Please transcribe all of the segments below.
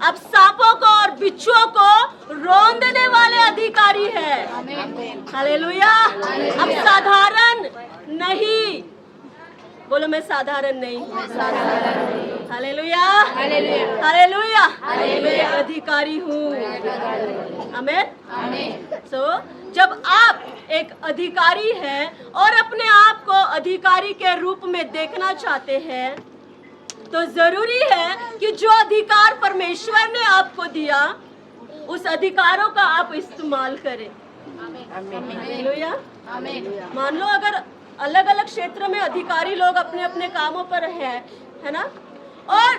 अब सांपों को और बिच्छुओं को रौंदने वाले अधिकारी है। हालेलुया। अब साधारण नहीं, बोलो मैं साधारण नहीं हूँ। हालेलुया, हालेलुया, मैं अधिकारी हूँ। आमीन। सो जब आप एक अधिकारी हैं और अपने आप को अधिकारी के रूप में देखना चाहते हैं, तो जरूरी है कि जो अधिकार परमेश्वर ने आपको दिया, उस अधिकारों का आप इस्तेमाल करें। हालेलुया। मान लो अगर अलग अलग क्षेत्र में अधिकारी लोग अपने अपने कामों पर है ना, और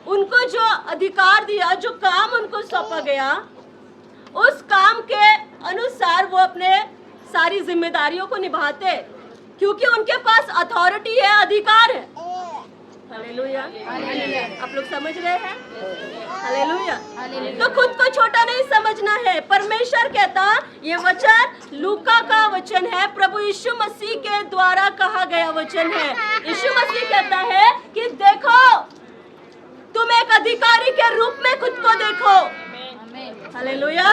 उनको जो अधिकार दिया, जो काम उनको सौंपा गया, उस काम के अनुसार वो अपने सारी जिम्मेदारियों को निभाते, क्योंकि उनके पास अथॉरिटी है, अधिकार है। हालेलुया। आप लोग समझ रहे हैं? हालेलुया। तो खुद को छोटा नहीं समझना है। परमेश्वर कहता, ये वचन लूका का वचन है, प्रभु यीशु मसीह के द्वारा कहा गया वचन है। यीशु मसीह कहता है कि देखो, तुम एक अधिकारी के रूप में खुद को देखो। हालेलुया।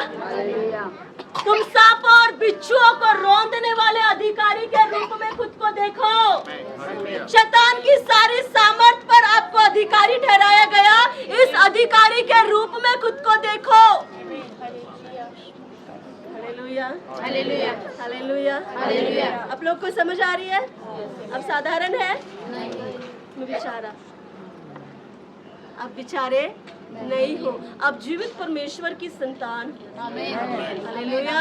तुम सांपों और बिच्छुओं को रौंदने वाले अधिकारी के रूप में खुद को देखो। शैतान की सारी सामर्थ पर आपको अधिकारी ठहराया गया, इस अधिकारी के रूप में खुद को देखो। Hallelujah, hallelujah, hallelujah, hallelujah. आप लोग को समझ आ रही है? अब साधारण है? मैं बेचारा, आप बेचारे नहीं हो, आप जीवित परमेश्वर की संतान। Hallelujah,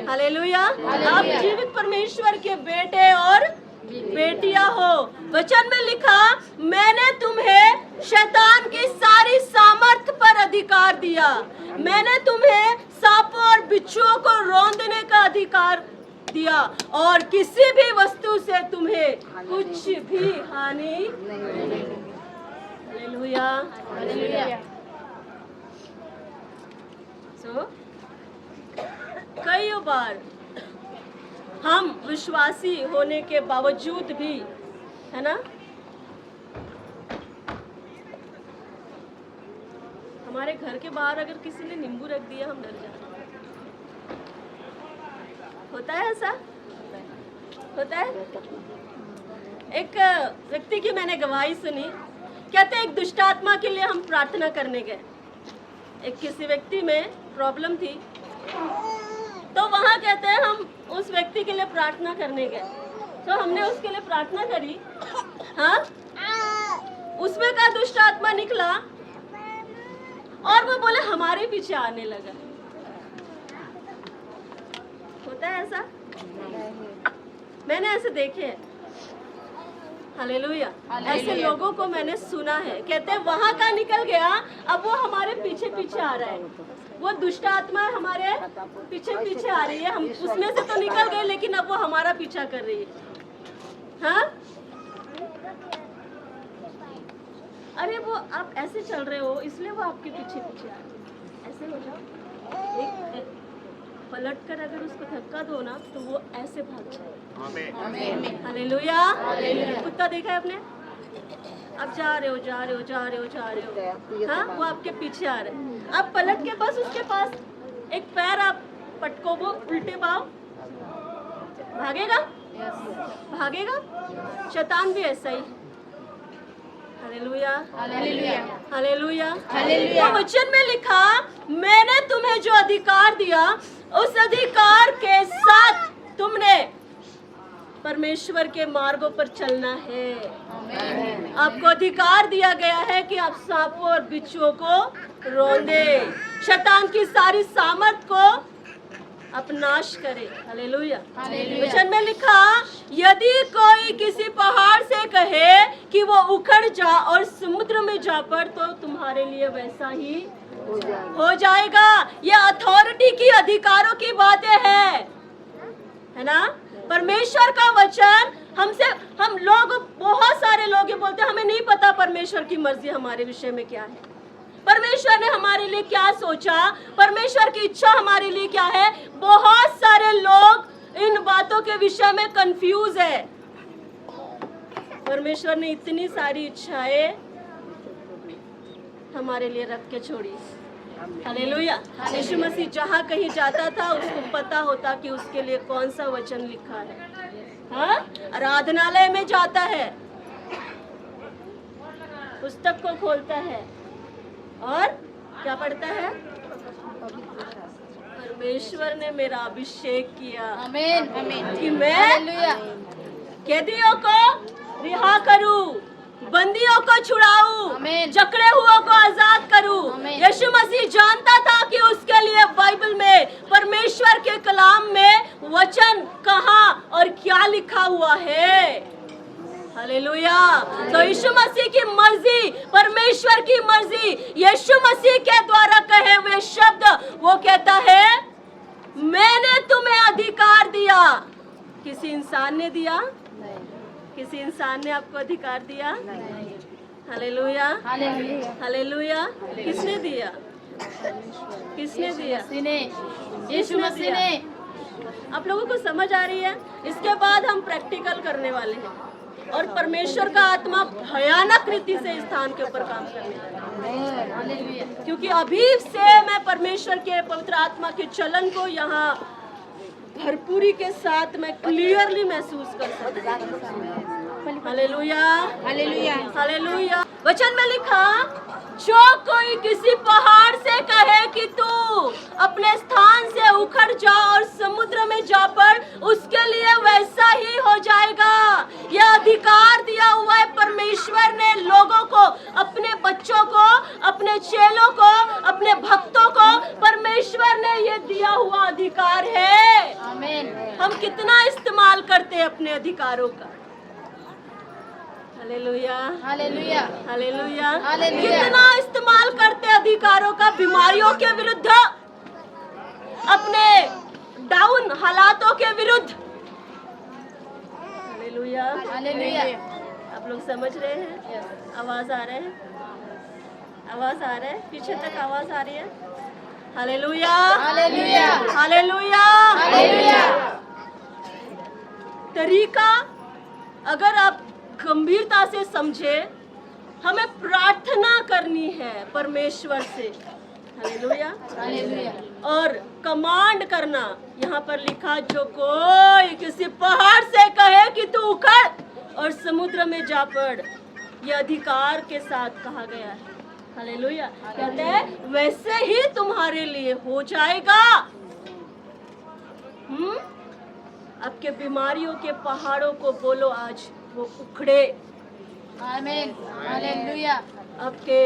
hallelujah. आप जीवित परमेश्वर के बेटे और बेटियां हो। वचन में लिखा, मैंने तुम्हें शैतान की सारी सामर्थ पर अधिकार दिया, मैंने तुम्हें सांपों और बिच्छुओं को रौंदने का अधिकार दिया, और किसी भी वस्तु से तुम्हें कुछ भी हानि नहीं। Hallelujah, hallelujah. सो कई बार हम विश्वासी होने के बावजूद भी, है ना, हमारे घर के बाहर अगर किसी ने नींबू रख दिया, हम डर जाते हैं। होता है ऐसा? होता है? एक व्यक्ति की मैंने गवाही सुनी। कहते एक दुष्ट आत्मा के लिए हम प्रार्थना करने गए। एक किसी व्यक्ति में प्रॉब्लम थी, तो वहाँ कहते हैं हम उस व्यक्ति के लिए प्रार्थना करने गए। तो हमने उसके लिए प्रार्थना करी, हाँ, उसमें का दुष्ट आत्मा निकला और वो बोले हमारे पीछे आने लगा। होता है ऐसा? मैंने ऐसे देखे हैं। हालेलुया। ऐसे लोगों को मैंने सुना है। कहते हैं वहां का निकल गया, अब वो हमारे पीछे पीछे आ रहा है। वो दुष्ट आत्मा हमारे पीछे पीछे आ रही है, हम उसमें से तो निकल गए, लेकिन अब वो हमारा पीछा कर रही है। हाँ, अरे वो आप ऐसे चल रहे हो, इसलिए वो आपके पीछे पीछे आ रही है। ऐसे हो जाओ, एक पलट कर अगर उसको धक्का दो ना, तो वो ऐसे भाग जाए। हालेलुया। कुत्ता देखा है आपने? अब जा रहे हो, जा रहे हो, जा रहे हो, जा रहे हो, हाँ, वो आपके पीछे आ रहे हैं। आप पलट के बस उसके पास एक पैर आप पटको, वो उल्टे पाओ, भागेगा? भागेगा। शैतान भी ऐसा ही। Hallelujah, hallelujah, hallelujah, hallelujah. तो वचन में लिखा, मैंने तुम्हें जो अधिकार दिया, उस अधिकार के साथ तुमने परमेश्वर के मार्गों पर चलना है। आपको अधिकार दिया गया है कि आप सांपों और बिच्छुओं को रौंदे, शैतान की सारी सामर्थ को आप नाश करे। हालेलुया। वचन में लिखा, यदि कोई किसी पहाड़ से कहे कि वो उखड़ जा और समुद्र में जा पड़, तो तुम्हारे लिए वैसा ही हो जाएगा। ये अथॉरिटी की, अधिकारों की बातें हैं, है ना। परमेश्वर का वचन हमसे, हम लोग, बहुत सारे लोग ये बोलते हैं हमें नहीं पता परमेश्वर की मर्जी हमारे विषय में क्या है, परमेश्वर ने हमारे लिए क्या सोचा, परमेश्वर की इच्छा हमारे लिए क्या है। बहुत सारे लोग इन बातों के विषय में कंफ्यूज है। परमेश्वर ने इतनी सारी इच्छाएं हमारे लिए रख के छोड़ी। हालेलुया। यीशु मसीह जहाँ कहीं जाता था उसको पता होता कि उसके लिए कौन सा वचन लिखा है। हाँ, आराधनालय में जाता है, पुस्तक को खोलता है और क्या पढ़ता है? परमेश्वर ने मेरा अभिषेक किया, आमीन आमीन, कि मैं हालेलुया, कैदियों को रिहा करूं, बंदियों को छुड़ाऊं, आमीन। जकड़े हुओं को आजाद करूं। आमीन। यीशु मसीह जानता था कि उसके लिए बाइबल में, परमेश्वर के कलाम में वचन कहाँ और क्या लिखा हुआ है। हालेलुया। तो यीशु मसीह की मर्जी, परमेश्वर की मर्जी, यीशु मसीह के द्वारा कहे हुए शब्द, वो कहता है मैंने तुम्हें अधिकार दिया। किसी इंसान ने दिया? किसी इंसान ने आपको अधिकार दिया? Hallelujah, hallelujah, hallelujah. किसने दिया? किसने दिया? यीशु मसीह ने। आप लोगों को समझ आ रही है? इसके बाद हम प्रैक्टिकल करने वाले हैं और परमेश्वर का आत्मा भयानक रीति से इस स्थान के ऊपर काम करने वाला है। हालेलुया, क्योंकि अभी से मैं परमेश्वर के पवित्र आत्मा के चलन को यहाँ भरपूरी के साथ मैं क्लियरली महसूस कर सकती हूँ। Hallelujah, hallelujah, hallelujah. वचन में लिखा, जो कोई किसी पहाड़ से कहे कि तू अपने स्थान से उखड़ जा और समुद्र में जा पड़, उसके लिए वैसा ही हो जाएगा। यह अधिकार दिया हुआ है परमेश्वर ने लोगों को, अपने बच्चों को, अपने चेलों को, अपने भक्तों को। परमेश्वर ने ये दिया हुआ अधिकार है। आमीन। हम कितना इस्तेमाल करते हैं अपने अधिकारों का? Hallelujah, hallelujah, hallelujah. हालेलुया। कितना इस्तेमाल करते हैं अधिकारों का बीमारियों के विरुद्ध, अपने डाउन हालातों के विरुद्ध। Hallelujah, hallelujah. आप लोग समझ रहे हैं? आवाज आ रहे हैं? आवाज आ रहा है? पीछे तक आवाज आ रही है? Hallelujah, hallelujah, hallelujah, hallelujah. तरीका अगर आप गंभीरता से समझे, हमें प्रार्थना करनी है परमेश्वर से। हालेलुया, हालेलुया, और कमांड करना। यहाँ पर लिखा, जो कोई किसी पहाड़ से कहे कि तू उखड़ और समुद्र में जा पड़, यह अधिकार के साथ कहा गया है। हालेलुया। कहते हैं वैसे ही तुम्हारे लिए हो जाएगा। आपके बीमारियों के पहाड़ों को बोलो आज वो उखड़े। आमीन, हालेलुया, आपके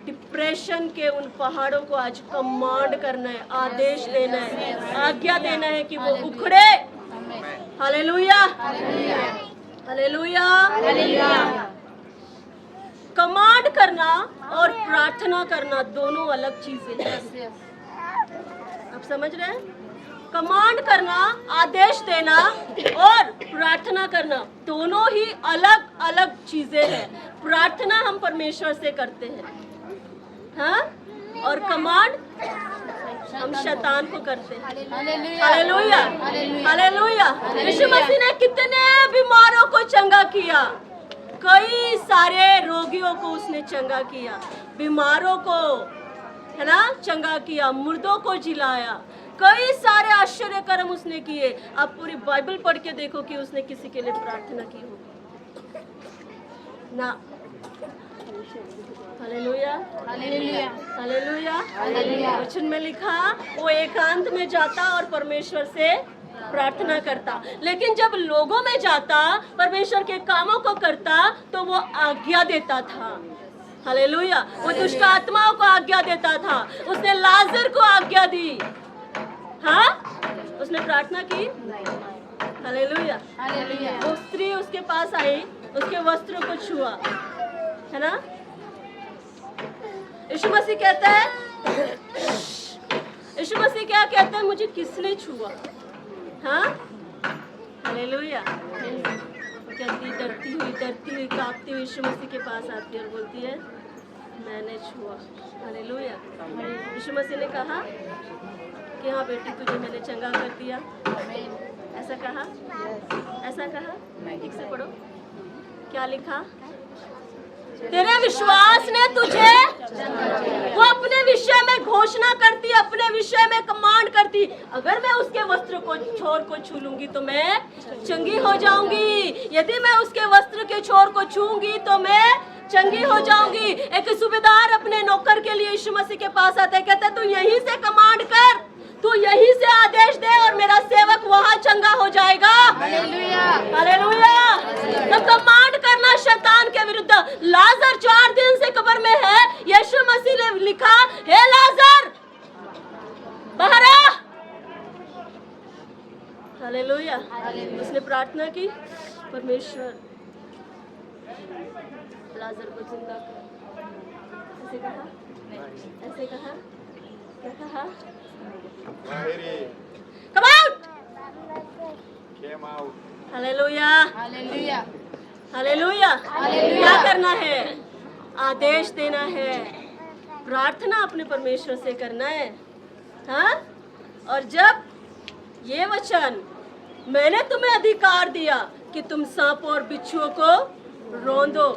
डिप्रेशन के उन पहाड़ों को आज कमांड करना है, आदेश देना है, आज्ञा देना है कि वो उखड़े। आमीन, hallelujah, hallelujah, hallelujah. Hallelujah. Command करना और प्रार्थना करना दोनों अलग चीजें हैं। आप समझ रहे हैं? कमांड करना, आदेश देना, और प्रार्थना करना दोनों ही अलग अलग चीजें हैं। प्रार्थना हम परमेश्वर से करते हैं, हाँ, और कमांड हम शैतान को करते हैं। Hallelujah, hallelujah, hallelujah. Yeshu Masih ने कितने बीमारों को चंगा किया, कई सारे रोगियों को उसने चंगा किया, बीमारों को, है ना, चंगा किया, मुर्दों को जिलाया, कई सारे आश्चर्य कर्म उसने किए। आप पूरी बाइबल पढ़ के देखो कि उसने किसी के लिए प्रार्थना की होगी ना। Hallelujah, hallelujah, hallelujah, hallelujah. वचन में लिखा, वो एकांत में जाता और परमेश्वर से प्रार्थना करता। लेकिन जब लोगों में जाता, परमेश्वर के कामों को करता, तो वो आज्ञा देता था। हालेलुया। वो दुष्ट आत्माओं को आज्ञा देता था। उसने लाजर को आज्ञा दी, हाँ, उसने प्रार्थना की। Hallelujah, hallelujah. वो स्त्री उसके पास आई, उसके वस्त्रों को छुआ, है ना। यीशु मसीह कहता है, यीशु मसीह क्या कहते हैं? मुझे किसने छुआ? हाँ, हालेलुया। कहती डरती हुई कांपती हुई यीशु मसीह के पास आती है और बोलती है मैंने छुआ। हालेलुया। यीशु मसीह ने कहा कि हाँ बेटी, तुझे मैंने चंगा कर दिया। ऐसा कहा, ऐसा कहा। ठीक से पढ़ो, क्या लिखा? तेरे विश्वास ने तुझे वो अपने विषय में घोषणा करती, अपने विषय में कमांड करती, अगर मैं उसके वस्त्र को छोर को छू लूंगी तो मैं चंगी हो जाऊंगी। यदि मैं उसके वस्त्र के छोर को छूंगी तो मैं चंगी हो जाऊंगी। एक सूबेदार अपने नौकर के लिए यीशु मसीह के पास आता है, कहता है तू यहीं से कमांड कर, तू यहीं से आदेश दे और मेरा सेवक वहां चंगा हो जाएगा। हालेलुया। हालेलुया। तो कमांड करना शैतान के विरुद्ध। लाजर 4 दिन से कब्र में है, यीशु मसीह ने लिखा, हे लाजर बाहर आ। हालेलुया। उसने प्रार्थना की, परमेश्वर लाजर को जिंदा कर। ऐसे कहा, ऐसे कहा, क्या कहा? Come out! Came out. Hallelujah. Hallelujah. Hallelujah. क्या करना है? आदेश देना है, प्रार्थना अपने परमेश्वर से करना है। हाँ? और जब ये वचन, मैंने तुम्हें अधिकार दिया कि तुम सांप और बिच्छुओं को रौंदो।